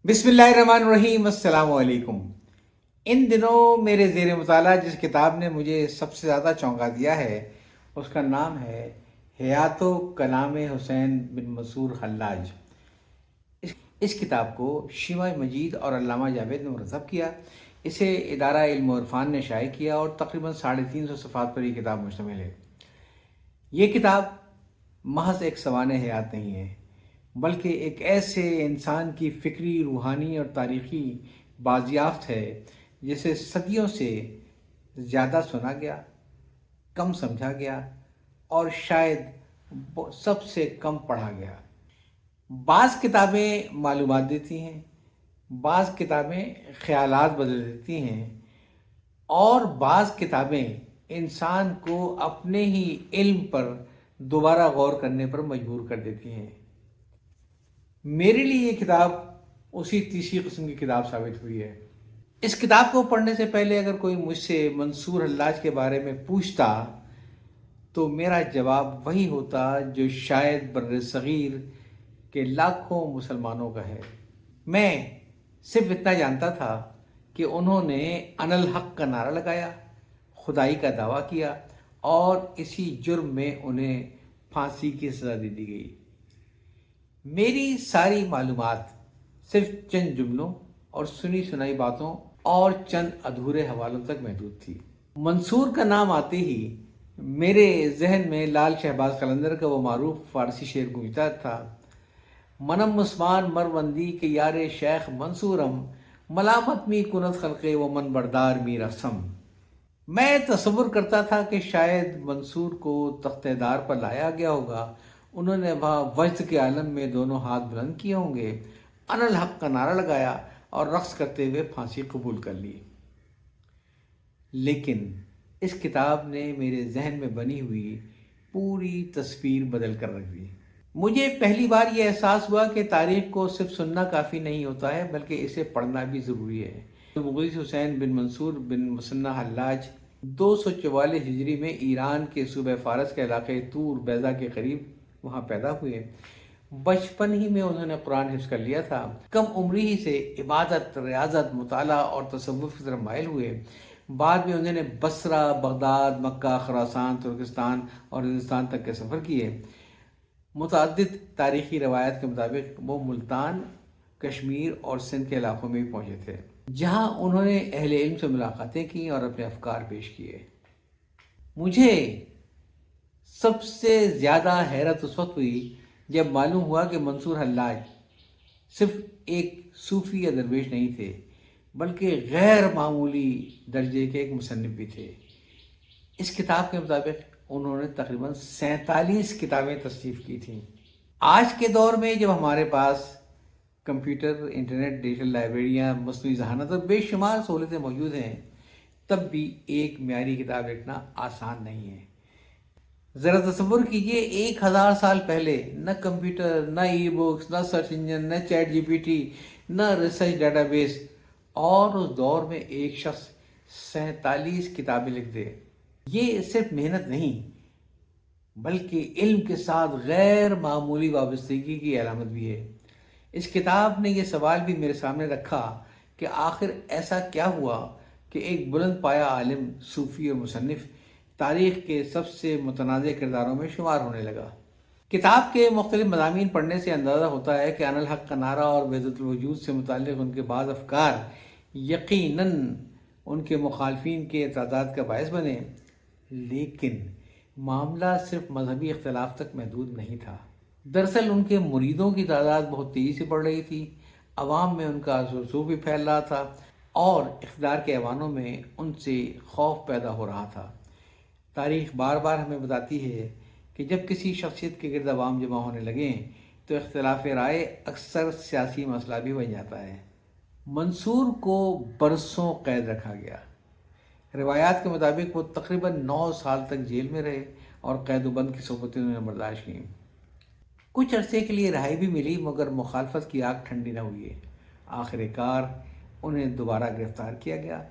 बिस्मिल्लाहिर्रहमानिर्रहीम। अस्सलाम वालेकुम। इन दिनों मेरे ज़ेर मुताला जिस किताब ने मुझे सबसे ज़्यादा चौंका दिया है उसका नाम है हयातो कलाम हुसैन बिन मंसूर हल्लाज। इस किताब को शिमा मजीद और अल्लामा जावेद ने मुरतब किया। इसे इदारा इल्म और इरफान ने शाये किया और तकरीबन 350 सफ़हात पर यह किताब मुश्तमिल है। ये किताब महज एक सवाने हयात नहीं है, बल्कि एक ऐसे इंसान की फ़िक्री, रूहानी और तारीख़ी बाज़ियाफ़त है जिसे सदियों से ज़्यादा सुना गया, कम समझा गया और शायद सबसे कम पढ़ा गया। बाज़ किताबें मालूमात देती हैं, बाज़ किताबें ख़यालात बदल देती हैं और बाज़ किताबें इंसान को अपने ही इल्म पर दोबारा गौर करने पर मजबूर कर देती हैं। मेरे लिए ये किताब उसी तीसरी किस्म की किताब साबित हुई है। इस किताब को पढ़ने से पहले अगर कोई मुझसे मंसूर हल्लाज के बारे में पूछता तो मेरा जवाब वही होता जो शायद बर्र सगीर के लाखों मुसलमानों का है। मैं सिर्फ इतना जानता था कि उन्होंने अनल हक का नारा लगाया, खुदाई का दावा किया और इसी जुर्म में उन्हें फांसी की सज़ा दे दी गई। मेरी सारी मालूमात सिर्फ चंद जुमलों और सुनी सुनाई बातों और चंद अधूरे हवालों तक महदूद थी। मंसूर का नाम आते ही मेरे जहन में लाल शहबाज कलंदर का वो मारूफ फारसी शेर गूंजता था, मनम उस्मान मरवंदी के यारे शेख मंसूरम, मलामत मी कुनत खलके व मन बरदार मी रसम। मैं तसव्वुर करता था कि शायद मंसूर को तख्तेदार पर लाया गया होगा, उन्होंने वहाँ वज्द के आलम में दोनों हाथ बुलंद किए होंगे, अनल हक का नारा लगाया और रक्स करते हुए फांसी कबूल कर ली। लेकिन इस किताब ने मेरे जहन में बनी हुई पूरी तस्वीर बदल कर रख दी। मुझे पहली बार ये एहसास हुआ कि तारीख़ को सिर्फ सुनना काफ़ी नहीं होता है, बल्कि इसे पढ़ना भी ज़रूरी है। मुग़ीस हुसैन बिन मंसूर बिन मुसन्ना हल्लाज 244 हिजरी में ईरान के सूबे फ़ारस के इलाके तूर बैज़ा के करीब वहाँ पैदा हुए। बचपन ही में उन्होंने कुरान हिफ्ज़ कर लिया था। कम उम्री ही से इबादत, रियाज़त, मुताला और तसव्वुफ़ की तरफ माइल हुए। बाद में उन्होंने बसरा, बगदाद, मक्का, खुरासान, तुर्किस्तान और हिंदुस्तान तक के सफ़र किए। मुतअद्दिद तारीख़ी रवायत के मुताबिक वो मुल्तान, कश्मीर और सिंध के इलाक़ों में भी पहुँचे थे, जहाँ उन्होंने अहले इल्म से मुलाकातें की और अपने अफ़कार पेश किए। मुझे सबसे ज़्यादा हैरत उस वक्त हुई जब मालूम हुआ कि मंसूर हल्लाज सिर्फ एक सूफ़ी या दरवेश नहीं थे, बल्कि गैर मामूली दर्जे के एक मुसन्निफ़ भी थे। इस किताब के मुताबिक उन्होंने तकरीबन 47 किताबें तस्नीफ़ की थीं। आज के दौर में जब हमारे पास कंप्यूटर, इंटरनेट, डिजिटल लाइब्रेरियाँ, मसनूई ज़हानत और बेशुमार सहूलतें मौजूद हैं, तब भी एक म्यारी किताब लिखना आसान नहीं है। ज़रा तसव्वुर कीजिए, 1000 साल पहले न कंप्यूटर, न ई बुक्स, न सर्च इंजन, न चैट जीपीटी, न रिसर्च डाटाबेस, और उस दौर में एक शख्स 47 किताबें लिख दे। ये सिर्फ मेहनत नहीं, बल्कि इल्म के साथ गैर मामूली वाबस्तगी की अलामत भी है। इस किताब ने यह सवाल भी मेरे सामने रखा कि आखिर ऐसा क्या हुआ कि एक बुलंद पाया आलिम, सूफ़ी और मुसन्निफ़ तारीख़ के सबसे मुतनाज़ किरदारों में शुमार होने लगा। किताब के मुख्तलिफ मज़ामीन पढ़ने से अंदाज़ा होता है कि अनल हक का नारा और वहदतुल वजूद से मुताल्लिक़ उनके बाद अफ़कार यकीनन उनके मुखालफिन के तादाद का बायस बने, लेकिन मामला सिर्फ मजहबी इख्तलाफ तक महदूद नहीं था। दरअसल उनके मुरीदों की तादाद बहुत तेज़ी से बढ़ रही थी, अवाम में उनका रसूख़ भी फैल रहा था और इक़्तिदार के ऐवानों में उनसे खौफ पैदा हो रहा था। तारीख़ बार बार हमें बताती है कि जब किसी शख्सियत के गिर्द अवाम जमा होने लगें तो इख्तिलाफ़ राय अक्सर सियासी मसला भी बन जाता है। मंसूर को बरसों कैद रखा गया। रिवायात के मुताबिक वो तकरीबन 9 साल तक जेल में रहे और कैदुबंद की सोबतें उन्होंने बर्दाश्त की। कुछ अरसे के लिए रिहाई भी मिली, मगर मुखालफत की आग ठंडी न हुई है। आखिरकार उन्हें दोबारा गिरफ़्तार किया गया,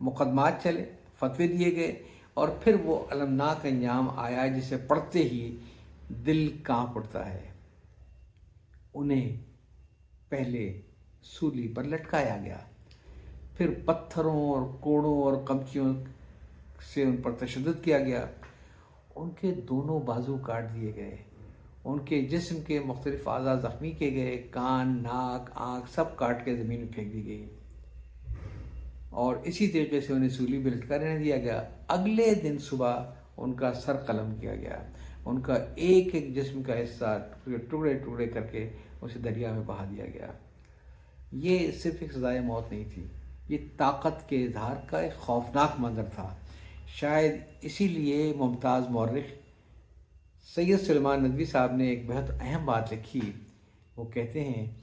मुकदमात चले, फतवे दिए गए और फिर वो अलमनाक अंजाम आया जिसे पढ़ते ही दिल कांप उठता है। उन्हें पहले सूली पर लटकाया गया। फिर पत्थरों और कोड़ों और कमचियों से उन पर तशद्दुद किया गया। उनके दोनों बाजू काट दिए गए, उनके जिस्म के मुख्तलिफ आज़ा ज़ख्मी किए गए, कान, नाक, आँख सब काट के ज़मीन में फेंक दी गई और इसी तरीके से उन्हें सूली पर लटका रहने दिया गया। अगले दिन सुबह उनका सर कलम किया गया, उनका एक एक जिस्म का हिस्सा टुकड़े टुकड़े करके उसे दरिया में बहा दिया गया। ये सिर्फ एक सज़ाए मौत नहीं थी, ये ताकत के इजहार का एक खौफनाक मंजर था। शायद इसीलिए मुमताज़ मौर्रिख सैयद सुलेमान नदवी साहब ने एक बहुत अहम बात लिखी। वो कहते हैं,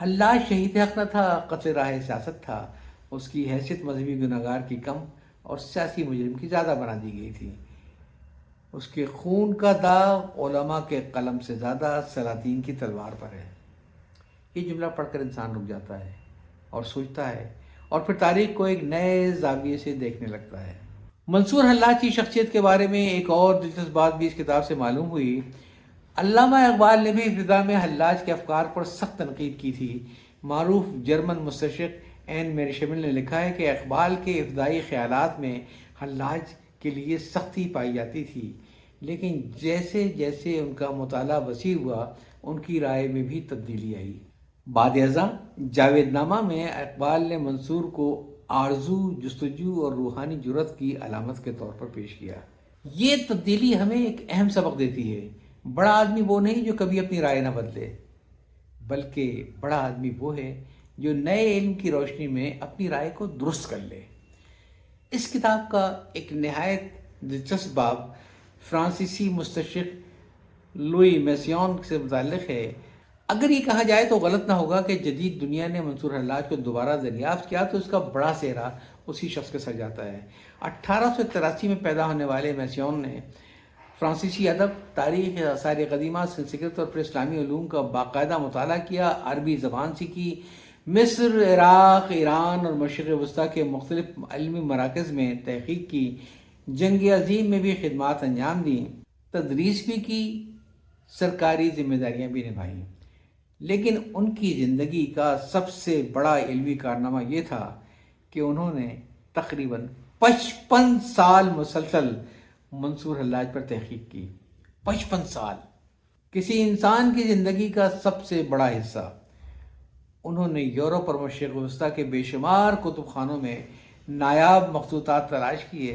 हल्लाज शहीद हक़ न था, क़त्ल राह सियासत था। उसकी हैसियत मजहबी गुनहगार की कम और सियासी मुजरिम की ज़्यादा बना दी गई थी। उसके खून का दाग उलमा के कलम से ज़्यादा सलातीन की तलवार पर है। ये जुमला पढ़कर इंसान रुक जाता है और सोचता है और फिर तारीख़ को एक नए ज़ाविये से देखने लगता है। मंसूर हल्लाज की शख्सियत के बारे में एक और दिलचस्प बात भी इस किताब से मालूम हुई। अल्लामा इकबाल ने भी इब्तिदा में हल्लाज के अफकार पर सख्त तनकीद की थी। मारूफ जर्मन मुस्तशरिक़ एन मेरिशेमिल ने लिखा है कि इकबाल के इब्तिदाई ख़यालात में हल्लाज के लिए सख्ती पाई जाती थी, लेकिन जैसे जैसे उनका मुताला वसी हुआ उनकी राय में भी तब्दीली आई। बाद-ए-अज़ां जावेदनामा में इकबाल ने मंसूर को आरजू, जुस्तजू और रूहानी जुर्रत की अलामत के तौर पर पेश किया। ये तब्दीली हमें एक अहम सबक देती है। बड़ा आदमी वो नहीं जो कभी अपनी राय न बदले, बल्कि बड़ा आदमी वो है जो नए इल्म की रोशनी में अपनी राय को दुरुस्त कर ले। इस किताब का एक नहायत दिलचस्प बाब फ्रांसीसी मुस्तशरिक़ लुई मैसियोन से मुताल्लिक़ है। अगर ये कहा जाए तो गलत ना होगा कि जदीद दुनिया ने मंसूर हल्लाज को दोबारा दरियाफ्त किया तो इसका बड़ा सेहरा उसी शख्स के सर जाता है। 1883 में पैदा होने वाले मैसियोन ने फ्रांसीसी अदब, तारीख़, आसार क़दीमा, संस्कृत और फिर इस्लामी उलूम का बाकायदा मुताला किया, अरबी ज़बान सीखी, मिस्र, इराक़, ईरान और मशरिक़ वस्ता के मुख्तलिफ इल्मी मराकज़ में तहक़ीक़ की, जंग अज़ीम में भी खिदमात अंजाम दी, तदरीस भी की, सरकारी ज़िम्मेदारियाँ भी निभाईं। लेकिन उनकी ज़िंदगी का सबसे बड़ा इल्मी कारनामा ये था कि उन्होंने तकरीबन 55 साल मुसलसल मंसूर हल्लाज पर तहक़ीक़ की। 55 साल किसी इंसान की ज़िंदगी का सबसे बड़ा हिस्सा। उन्होंने यूरोप और मशरिक़ वस्ता के बेशुमार कुतुबखानों में नायाब मखतूतात तलाश किए,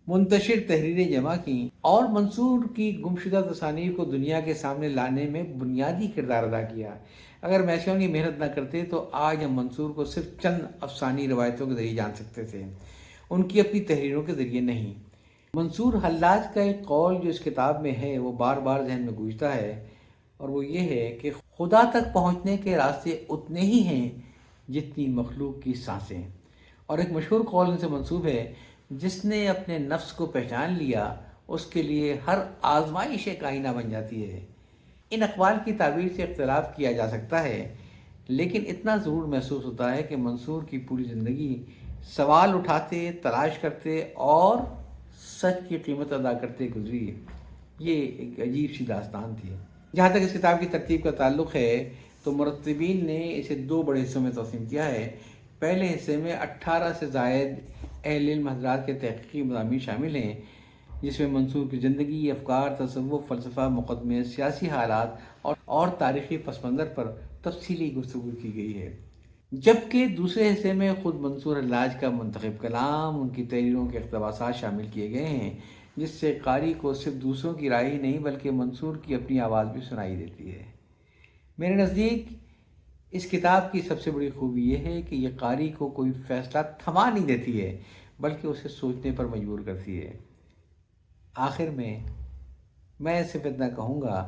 मुंतशिर तहरीरें जमा की और मंसूर की गुमशुदा तसानीर को दुनिया के सामने लाने में बुनियादी किरदार अदा किया। अगर मैसियोन की मेहनत न करते तो आज हम मंसूर को सिर्फ चंद अफसानी रवायतों के ज़रिए जान सकते थे, उनकी अपनी तहरीरों के ज़रिए नहीं। मंसूर हल्लाज का एक कौल जो इस किताब में है वो बार बार जहन में गूंजता है, और वो ये है कि खुदा तक पहुँचने के रास्ते उतने ही हैं जितनी मखलूक की सांसें। और एक मशहूर कौल इनसे मंसूब है, जिसने अपने नफ्स को पहचान लिया उसके लिए हर आजमाइश एक आईना बन जाती है। इन अक़वाल की ताबीर से इख्तिलाफ किया जा सकता है, लेकिन इतना ज़रूर महसूस होता है कि मंसूर की पूरी ज़िंदगी सवाल उठाते, तलाश करते और सच की कीमत अदा करते गुजरी। ये एक अजीब सी दास्तान थी। जहाँ तक इस किताब की तरतीब का ताल्लुक़ है तो मुरत्तिबीन ने इसे 2 बड़े हिस्सों में तक़सीम किया है। पहले हिस्से में 18 से ज़ायद अहले इल्म हज़रात के तहक़ीक़ी मज़ामीन शामिल हैं, जिसमें मंसूर की ज़िंदगी, अफ़कार, तसव्वुफ़, फ़लसफ़ा, मुक़दमे, सियासी हालात और तारीख़ी पस मंज़र पर तफ़सीली गुफ्तगू की गई है। जबकि दूसरे हिस्से में ख़ुद मंसूर हल्लाज का मुंतख़ब कलाम, उनकी तहरीरों के इक़्तिबासात शामिल किए गए हैं, जिससे क़ारी को सिर्फ दूसरों की राय ही नहीं बल्कि मंसूर की अपनी आवाज़ भी सुनाई देती है। मेरे नज़दीक इस किताब की सबसे बड़ी खूबी यह है कि यह क़ारी को कोई फ़ैसला थमा नहीं देती है, बल्कि उसे सोचने पर मजबूर करती है। आखिर में मैं सिर्फ इतना कहूँगा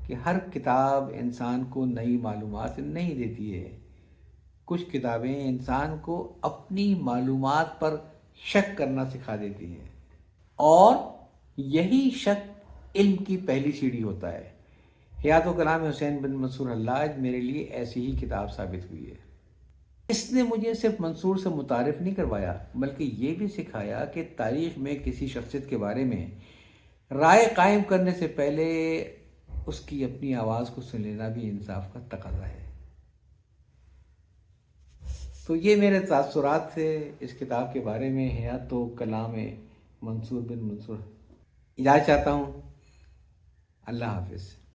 कि हर किताब इंसान को नई मालूमात नहीं देती है। कुछ किताबें इंसान को अपनी मालूमात पर शक करना सिखा देती हैं, और यही शक इल्म की पहली सीढ़ी होता है। हयात व कलाम हुसैन बिन मंसूर हल्लाज मेरे लिए ऐसी ही किताब साबित हुई है। इसने मुझे सिर्फ मंसूर से मुतारिफ नहीं करवाया, बल्कि ये भी सिखाया कि तारीख़ में किसी शख्सियत के बारे में राय कायम करने से पहले उसकी अपनी आवाज़ को सुन लेना भी इंसाफ का तकाज़ा है। تو یہ میرے تاثرات تھے اس کتاب کے بارے میں، حیات و کلام منصور بن منصور۔ اجازت چاہتا ہوں، اللہ حافظ۔